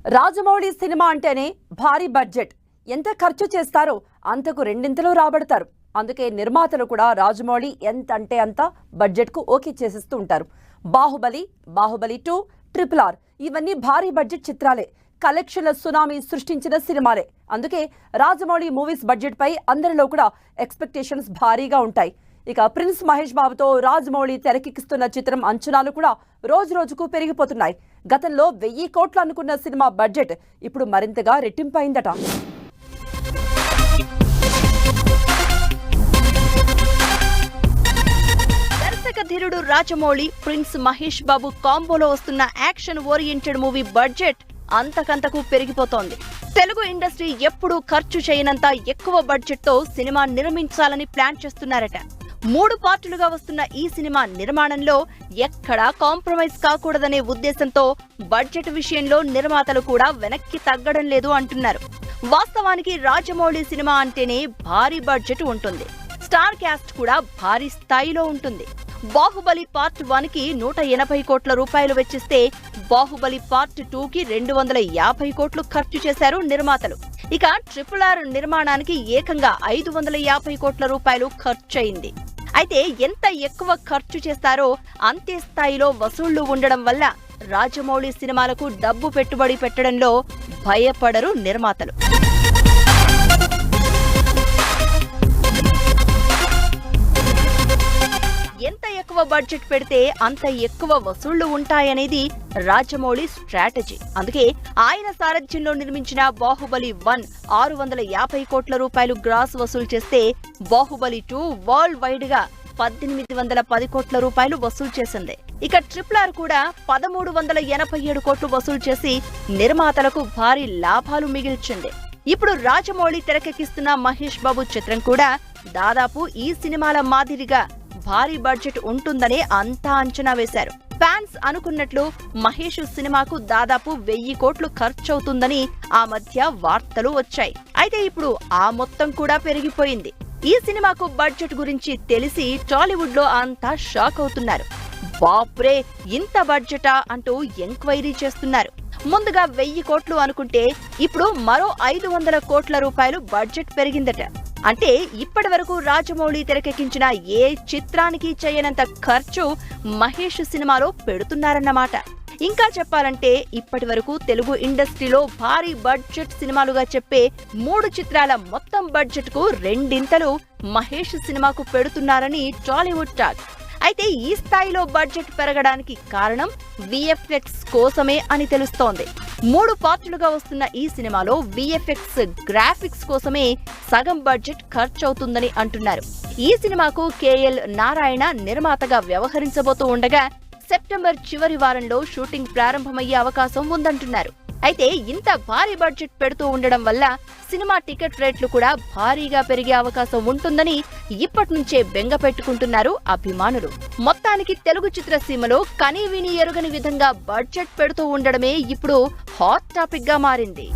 Rajamouli cinema అంటేనే భారీ budget. ఎంత ఖర్చు చేస్తారో అంతకు రెండింతలు రాబడతారు. అందుకే నిర్మాతలు కూడా రాజమౌళి ఎంత అంటే అంత బడ్జెట్కు ఓకే చేసేస్తూ ఉంటారు. బాహుబలి, బాహుబలి 2, RRR ఇవన్నీ భారీ బడ్జెట్ చిత్రాలే. కలెక్షన్ల సునామీ సృష్టించిన సినిమాలే. అందుకే రాజమౌళి మూవీస్ బడ్జెట్ పై అందరిలో కూడా ఎక్స్పెక్టేషన్స్ భారీగా ఉంటాయి. ఇక ప్రిన్స్ మహేష్ బాబుతో రాజమౌళి తెరకెక్కిస్తున్న చిత్రం అంచనాలు కూడా రోజు రోజుకు పెరిగిపోతున్నాయి. గతంలో 1000 కోట్లు అనుకున్న సినిమా బడ్జెట్ ఇప్పుడు మరింతగా రెట్టింపైందట. దర్శకధీరుడు రాజమౌళి, ప్రిన్స్ మహేష్ బాబు కాంబోలో వస్తున్న యాక్షన్ ఓరియంటెడ్ మూవీ బడ్జెట్ అంతకంతకు పెరిగిపోతోంది. తెలుగు ఇండస్ట్రీ ఎప్పుడూ ఖర్చు చేయనంత ఎక్కువ బడ్జెట్ తో సినిమా నిర్మించాలని ప్లాన్ చేస్తున్నారట. 3 పార్టులుగా వస్తున్న ఈ సినిమా నిర్మాణంలో ఎక్కడా కాంప్రమైజ్ కాకూడదనే ఉద్దేశంతో బడ్జెట్ విషయంలో నిర్మాతలు కూడా వెనక్కి తగ్గడం లేదు అంటున్నారు. వాస్తవానికి రాజమౌళి సినిమా అంటేనే భారీ బడ్జెట్ ఉంటుంది. స్టార్ క్యాస్ట్ కూడా భారీ స్థాయిలో ఉంటుంది. బాహుబలి పార్ట్ 1 కి 180 కోట్ల రూపాయలు వెచ్చిస్తే బాహుబలి పార్ట్ 2 కి 250 కోట్లు ఖర్చు చేశారు నిర్మాతలు. ఇక RRR నిర్మాణానికి ఏకంగా 550 కోట్ల రూపాయలు ఖర్చయింది. అయితే ఎంత ఎక్కువ ఖర్చు చేస్తారో అంతే స్థాయిలో వసూళ్లు ఉండడం వల్ల రాజమౌళి సినిమాలకు డబ్బు పెట్టుబడి పెట్టడంలో భయపడరు నిర్మాతలు. ఎంత ఎక్కువ బడ్జెట్ పెడితే అంత ఎక్కువ వసూళ్లు ఉంటాయనేది రాజమౌళి స్ట్రాటజీ. అందుకే ఆయన సారథ్యంలో నిర్మించిన బాహుబలి 1 650 కోట్ల రూపాయలు గ్రాస్ వసూలు చేస్తే బాహుబలి 2 వరల్డ్ వైడ్ గా 1810 కోట్ల రూపాయలు వసూలు చేసింది. ఇక RRR కూడా 1387 కోట్లు వసూలు చేసి నిర్మాతలకు భారీ లాభాలు మిగిల్చింది. ఇప్పుడు రాజమౌళి తెరకెక్కిస్తున్న మహేష్ బాబు చిత్రం కూడా దాదాపు ఈ సినిమాల మాదిరిగా భారీ బడ్జెట్ ఉంటుందనే అంతా అంచనా వేశారు. ఫ్యాన్స్ అనుకున్నట్లు మహేష్ సినిమాకు దాదాపు 1000 కోట్లు ఖర్చవుతుందని ఆ మధ్య వార్తలు వచ్చాయి. అయితే ఇప్పుడు ఆ మొత్తం కూడా పెరిగిపోయింది. ఈ సినిమాకు బడ్జెట్ గురించి తెలిసి టాలీవుడ్ లో అంతా షాక్ అవుతున్నారు. బాప్రే, ఇంత బడ్జెటా అంటూ ఎంక్వైరీ చేస్తున్నారు. ముందుగా 1000 కోట్లు అనుకుంటే ఇప్పుడు మరో 500 కోట్ల రూపాయలు బడ్జెట్ పెరిగిందట. అంటే ఇప్పటి వరకు రాజమౌళి తెరకెక్కించిన ఏ చిత్రానికి చేయనంత ఖర్చు మహేష్ సినిమాలో పెడుతున్నారన్నమాట. ఇంకా చెప్పాలంటే ఇప్పటి వరకు తెలుగు ఇండస్ట్రీలో భారీ బడ్జెట్ సినిమాలుగా చెప్పే 3 చిత్రాల మొత్తం బడ్జెట్ కు రెండింతలు మహేష్ సినిమాకు పెడుతున్నారని టాలీవుడ్ టాక్. అయితే ఈ స్థాయిలో బడ్జెట్ పెరగడానికి కారణం VFX కోసమే అని తెలుస్తోంది. 3 పార్టులుగా వస్తున్న ఈ సినిమాలో VFX గ్రాఫిక్స్ కోసమే సగం బడ్జెట్ ఖర్చవుతుందని అంటున్నారు. ఈ సినిమాకు KL నారాయణ నిర్మాతగా వ్యవహరించబోతూ ఉండగా సెప్టెంబర్ చివరి వారంలో షూటింగ్ ప్రారంభమయ్యే అవకాశం ఉందంటున్నారు. అయితే ఇంత భారీ బడ్జెట్ పెడుతూ ఉండడం వల్ల సినిమా టికెట్ రేట్లు కూడా భారీగా పెరిగే అవకాశం ఉంటుందని ఇప్పటి నుంచే బెంగ పెట్టుకుంటున్నారు అభిమానులు. మొత్తానికి తెలుగు చిత్రసీమలో కనీవిని ఎరుగని విధంగా బడ్జెట్ పెడుతూ ఉండడమే ఇప్పుడు హాట్ టాపిక్ గా మారింది.